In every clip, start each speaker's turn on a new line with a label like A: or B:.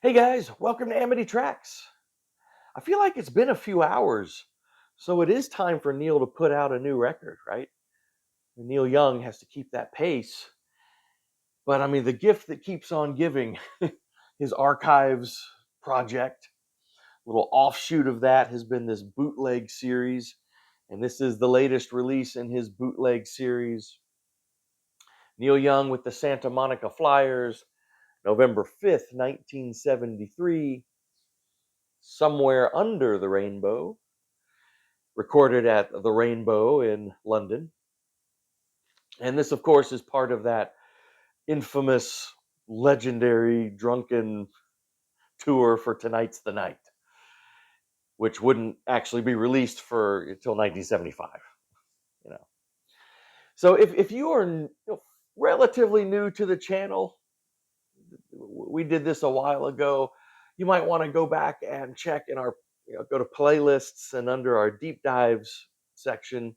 A: Hey guys, welcome to Amity Tracks. I feel like it's been a few hours, so it is time for Neil to put out a new record, right? Neil Young has to keep that pace. But I mean, the gift that keeps on giving, his archives project, little offshoot of that has been this bootleg series. And this is the latest release in his bootleg series. Neil Young with the Santa Monica Flyers, November 5th, 1973, Somewhere Under the Rainbow, recorded at the Rainbow in London. And this, of course, is part of that infamous, legendary, drunken tour for Tonight's the Night, which wouldn't actually be released for until 1975. You know, so if you are relatively new to the channel, we did this a while ago. You might want to go back and check in our, go to playlists and under our deep dives section.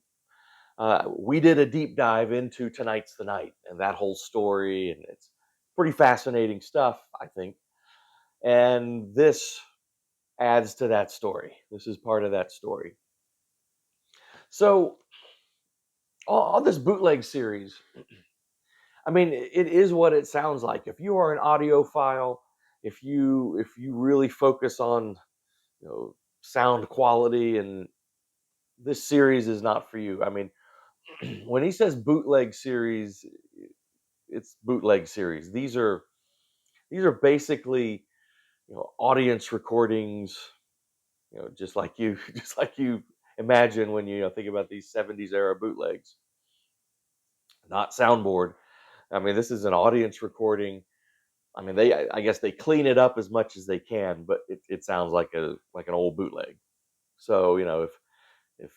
A: We did a deep dive into Tonight's the Night and that whole story, and it's pretty fascinating stuff, I think. And this adds to that story. This is part of that story. So, on this bootleg series, I mean, it is what it sounds like. If you are an audiophile, if you really focus on sound quality, and this series is not for you. I mean, when he says bootleg series, it's bootleg series. These are basically audience recordings, just like you just like you imagine when you think about these 70s era bootlegs, not soundboard. I mean, this is an audience recording. I mean, I guess they clean it up as much as they can, but it sounds like an old bootleg. So if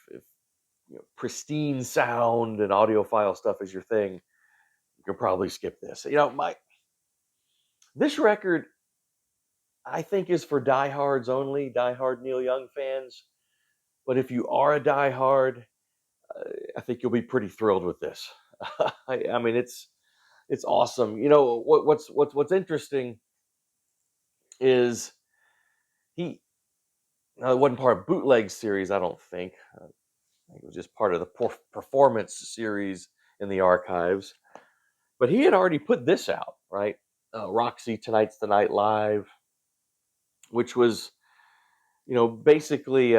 A: pristine sound and audiophile stuff is your thing, you can probably skip this. My this record, I think, is for diehards only, diehard Neil Young fans. But if you are a diehard, I think you'll be pretty thrilled with this. I mean, it's awesome. What's interesting is he it wasn't part of bootleg series. I don't think. I think it was just part of the performance series in the archives. But he had already put this out, right? Roxy, Tonight's the Night Live, which was basically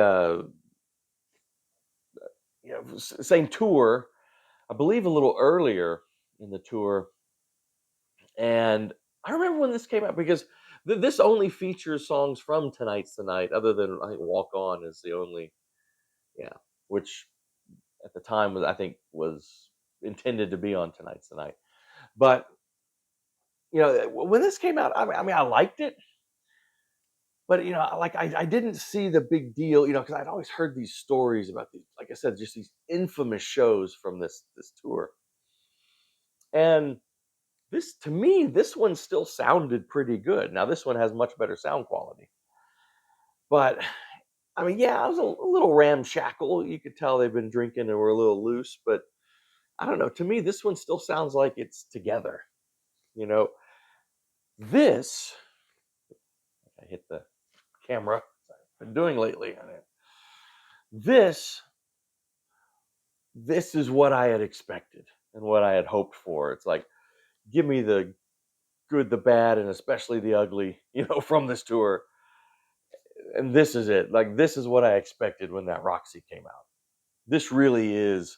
A: same tour. I believe a little earlier in the tour. And I remember when this came out because this only features songs from Tonight's the Night, other than I think Walk On is the only, yeah, which at the time was intended to be on Tonight's the Night. But when this came out, I mean, I liked it, but like I didn't see the big deal, because I'd always heard these stories about these, like I said, just these infamous shows from this tour. And this, to me, this one still sounded pretty good. Now this one has much better sound quality, but I mean, yeah, I was a little ramshackle. You could tell they've been drinking and were a little loose, but I don't know. To me, this one still sounds like it's together. You know, this I hit the camera. I've been doing lately. This this is what I had expected and what I had hoped for. It's like, give me the good, the bad, and especially the ugly, from this tour. And this is it. Like, this is what I expected when that Roxy came out. This really is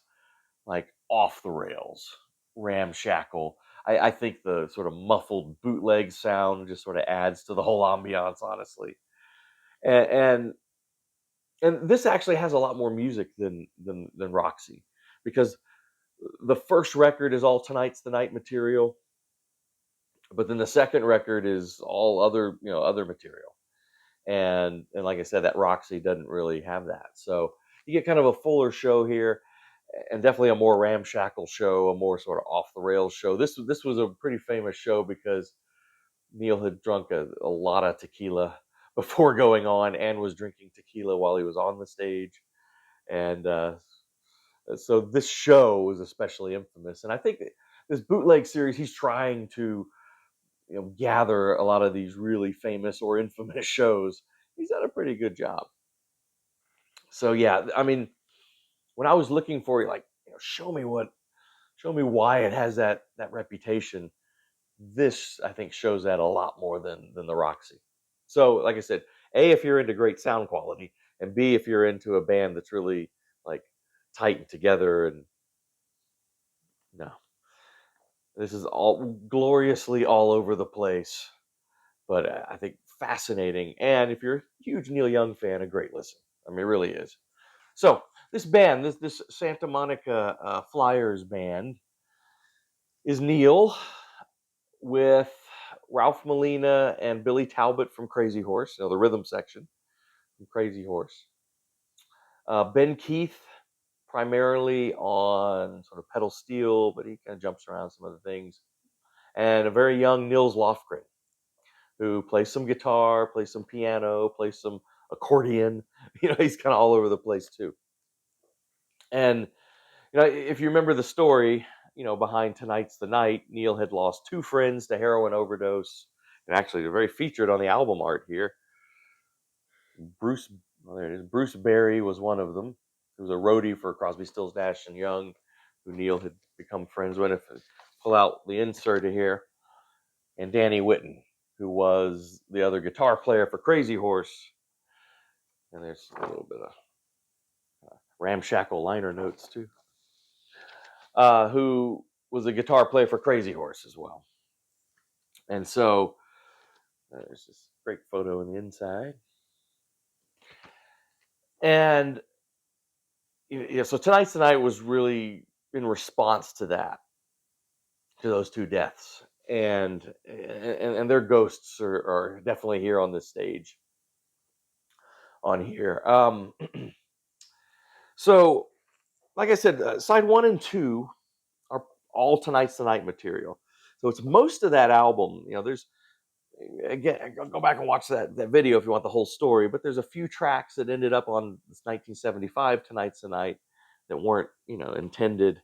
A: like off the rails, ramshackle. I think the sort of muffled bootleg sound just sort of adds to the whole ambiance, honestly. And and this actually has a lot more music than Roxy, because the first record is all Tonight's the Night material, but then the second record is all other material. And like I said, that Roxy doesn't really have that. So you get kind of a fuller show here, and definitely a more ramshackle show, a more sort of off the rails show. This was a pretty famous show because Neil had drunk a lot of tequila before going on, and was drinking tequila while he was on the stage. And so this show was especially infamous. And I think that this bootleg series, he's trying to gather a lot of these really famous or infamous shows. He's done a pretty good job. So yeah, I mean, when I was looking for like, show me why it has that reputation. This I think shows that a lot more than the Roxy. So like I said, A, if you're into great sound quality, and B, if you're into a band that's really like tight and together, and no, this is all gloriously all over the place, but I think fascinating. And if you're a huge Neil Young fan, a great listen. I mean, it really is. So this band, this Santa Monica Flyers band, is Neil with Ralph Molina and Billy Talbot from Crazy Horse, the rhythm section from Crazy Horse. Ben Keith, primarily on sort of pedal steel, but he kind of jumps around some other things. And a very young Nils Lofgren, who plays some guitar, plays some piano, plays some accordion. He's kind of all over the place too. And if you remember the story, behind Tonight's the Night, Neil had lost two friends to heroin overdose. And actually, they're very featured on the album art here. Bruce, well, there it is. Bruce Berry was one of them. He was a roadie for Crosby, Stills, Nash and Young, who Neil had become friends with. If I pull out the insert here, and Danny Whitten, who was the other guitar player for Crazy Horse. And there's a little bit of ramshackle liner notes too. Who was a guitar player for Crazy Horse as well. And so there's this great photo on the inside. And so Tonight's the Night was really in response to that, to those two deaths. And their ghosts are definitely here on this stage on here. So like I said, side 1 and 2 are all Tonight's the Night material. So it's most of that album. There's, again, go back and watch that video if you want the whole story. But there's a few tracks that ended up on this 1975 Tonight's the Night that weren't, intended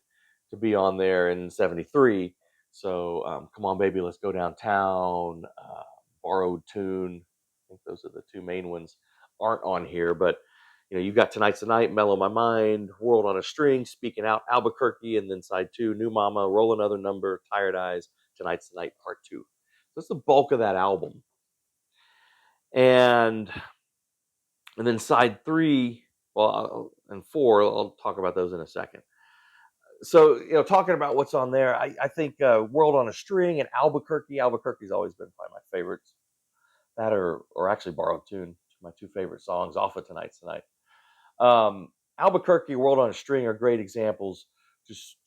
A: to be on there in '73. So Come On Baby, Let's Go Downtown, Borrowed Tune. I think those are the two main ones. Aren't on here, but you've got Tonight's the Night, Mellow My Mind, World on a String, Speaking Out, Albuquerque, and then side 2, New Mama, Roll Another Number, Tired Eyes, Tonight's the Night, part 2. So that's the bulk of that album. And then side 3, and 4, I'll talk about those in a second. So, talking about what's on there, I think World on a String and Albuquerque's always been probably my favorites. That or actually Borrowed Tune, my two favorite songs off of Tonight's the Night. Albuquerque, World on a String are great examples. Just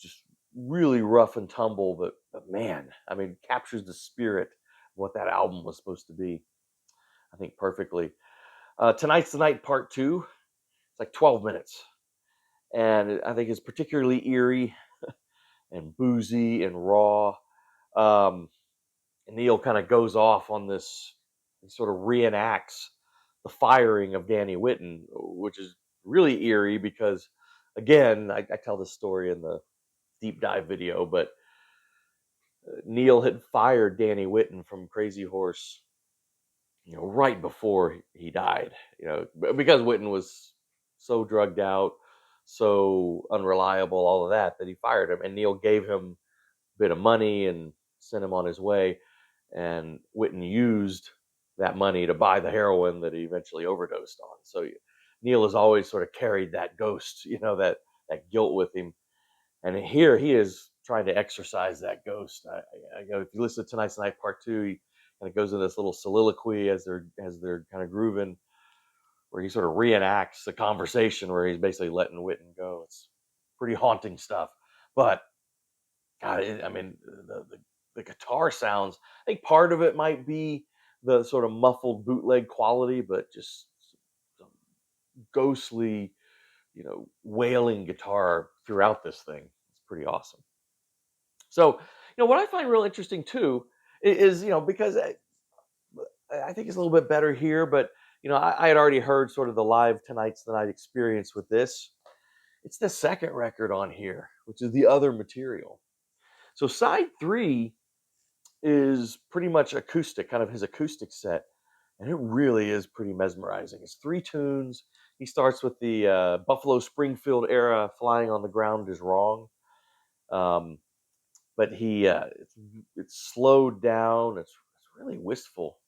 A: really rough and tumble, but man, I mean, captures the spirit of what that album was supposed to be, I think, perfectly. Tonight's the Night, part 2. It's like 12 minutes, and I think it's particularly eerie and boozy and raw. And Neil kind of goes off on this, and sort of reenacts the firing of Danny Whitten, which is really eerie because, again, I tell this story in the deep dive video, but Neil had fired Danny Whitten from Crazy Horse, right before he died, because Whitten was so drugged out, so unreliable, all of that he fired him. And Neil gave him a bit of money and sent him on his way. And Whitten used that money to buy the heroin that he eventually overdosed on. So Neil has always sort of carried that ghost, that guilt with him. And here he is trying to exorcise that ghost. If you listen to Tonight's the Night, part 2, he kind of goes into this little soliloquy as they're kind of grooving, where he sort of reenacts the conversation where he's basically letting Whitten go. It's pretty haunting stuff. But God, I mean, the guitar sounds. I think part of it might be the sort of muffled bootleg quality, but just some ghostly, wailing guitar throughout this thing. It's pretty awesome. So, what I find real interesting too is, because I think it's a little bit better here, but I had already heard sort of the live Tonight's the Night experience with this. It's the second record on here, which is the other material. So side 3 is pretty much acoustic, kind of his acoustic set, and it really is pretty mesmerizing. It's 3 tunes. He starts with the Buffalo Springfield era, "Flying on the Ground Is Wrong," um, but it's slowed down. It's really wistful.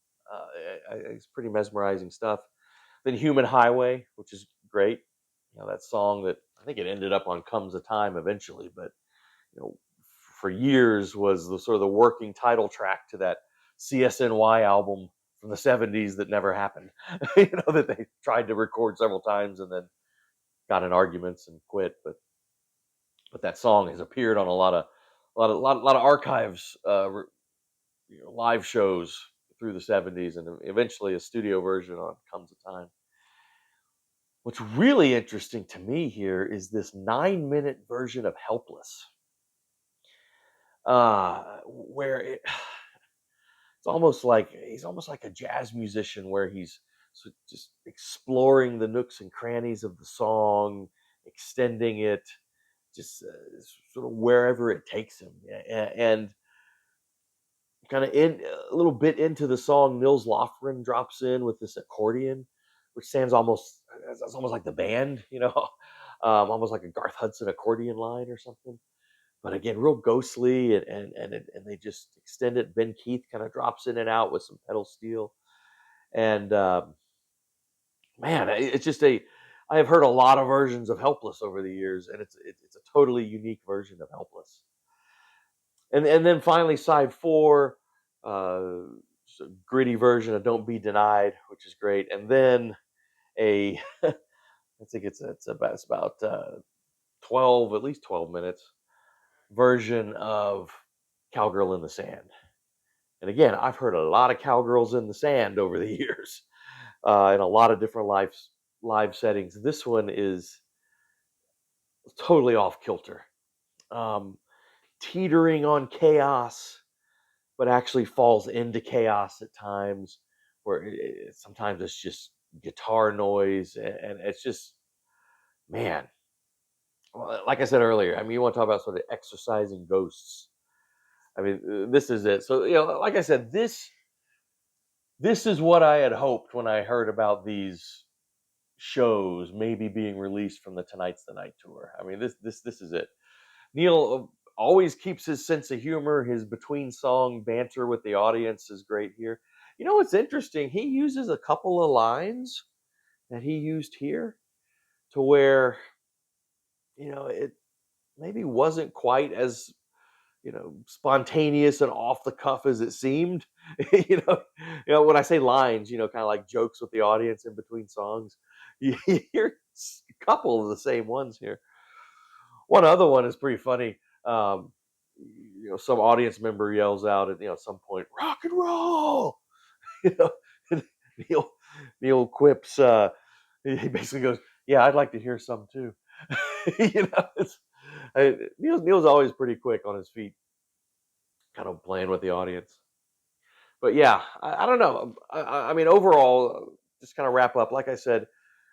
A: It's pretty mesmerizing stuff. Then "Human Highway," which is great. That song that I think it ended up on "Comes a Time" eventually, but you know, for years was the sort of the working title track to that CSNY album from the '70s that never happened. That they tried to record several times and then got in arguments and quit. But that song has appeared on a lot of archives, live shows through the '70s, and eventually a studio version on "Comes a Time." What's really interesting to me here is this 9-minute version of "Helpless," where it's almost like he's almost like a jazz musician, where he's just exploring the nooks and crannies of the song, extending it, just sort of wherever it takes him. And kind of in a little bit into the song, Nils Lofgren drops in with this accordion, which sounds almost it's almost like the band, almost like a Garth Hudson accordion line or something. But again, real ghostly, and they just extend it. Ben Keith kind of drops in and out with some pedal steel, and man, it's just a. I have heard a lot of versions of "Helpless" over the years, and it's a totally unique version of "Helpless." And then finally, side four, just a gritty version of "Don't Be Denied," which is great, and then a I think it's about 12, at least 12 minutes version of "Cowgirl in the Sand." And again, I've heard a lot of "Cowgirls in the Sand" over the years, in a lot of different live settings. This one is totally off kilter, um, teetering on chaos, but actually falls into chaos at times. Where sometimes it's just guitar noise, and it's just, man. Well, like I said earlier, I mean, you want to talk about sort of exercising ghosts. I mean, this is it. So, like I said, this is what I had hoped when I heard about these shows maybe being released from the Tonight's the Night tour. I mean, this is it. Neil always keeps his sense of humor. His between song banter with the audience is great here. What's interesting? He uses a couple of lines that he used here to where it maybe wasn't quite as spontaneous and off the cuff as it seemed. you know, when I say lines, kind of like jokes with the audience in between songs. You hear a couple of the same ones here. One other one is pretty funny. Some audience member yells out at some point, "Rock and roll!" You know, and Neil Neil quips. He basically goes, "Yeah, I'd like to hear some too." Neil's always pretty quick on his feet, kind of playing with the audience. But yeah, I don't know. I mean, overall, just kind of wrap up. Like I said,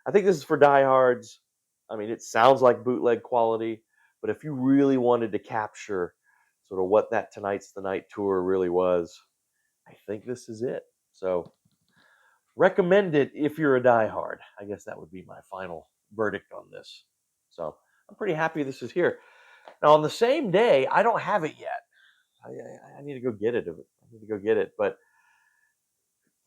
A: I think this is for diehards. I mean, it sounds like bootleg quality, but if you really wanted to capture sort of what that Tonight's the Night tour really was, I think this is it. So recommend it if you're a diehard. I guess that would be my final verdict on this. So I'm pretty happy this is here. Now, on the same day, I don't have it yet. I need to go get it. I need to go get it. But,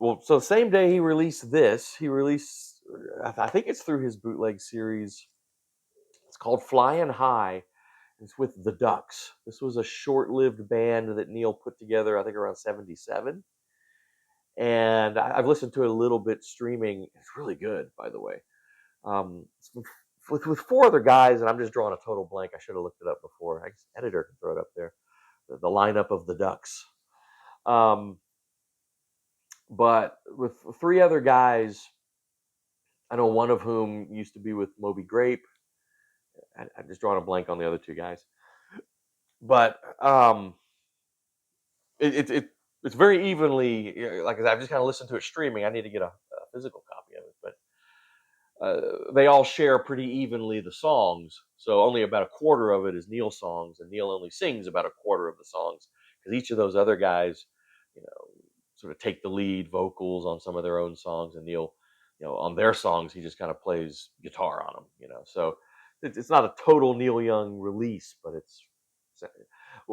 A: well, so same day he released this, he released, I think it's through his Bootleg series. It's called Flying High. It's with the Ducks. This was a short-lived band that Neil put together, I think around '77. And I've listened to it a little bit streaming. It's really good, by the way. It's with four other guys, and I'm just drawing a total blank. I should have looked it up before. I guess editor can throw it up there. The lineup of the Ducks. But with three other guys, I know one of whom used to be with Moby Grape. I'm just drawing a blank on the other two guys. But it's very evenly, like I said, I've just kind of listened to it streaming. I need to get a physical copy of it, but they all share pretty evenly the songs. So only about a quarter of it is Neil songs, and Neil only sings about a quarter of the songs because each of those other guys, you know, sort of take the lead vocals on some of their own songs, and Neil, on their songs, he just kind of plays guitar on them. So it's not a total Neil Young release, but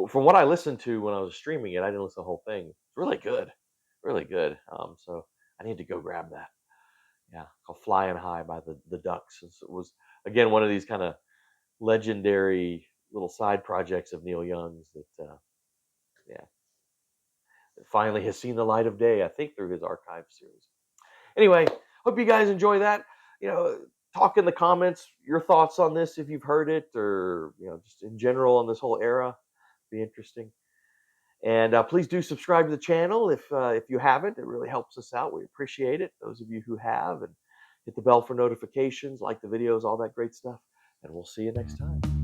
A: from what I listened to when I was streaming it. I didn't listen to the whole thing. It's really good, really good. So I need to go grab that. Yeah, called "Flying High" by the Ducks. It was again one of these kind of legendary little side projects of Neil Young's that, yeah, that finally has seen the light of day. I think through his archive series. Anyway, hope you guys enjoy that. You know, talk in the comments your thoughts on this if you've heard it, or just in general on this whole era. Be interesting. And please do subscribe to the channel if you haven't. It really helps us out. We appreciate it. Those of you who have, and hit the bell for notifications, like the videos, all that great stuff. And we'll see you next time.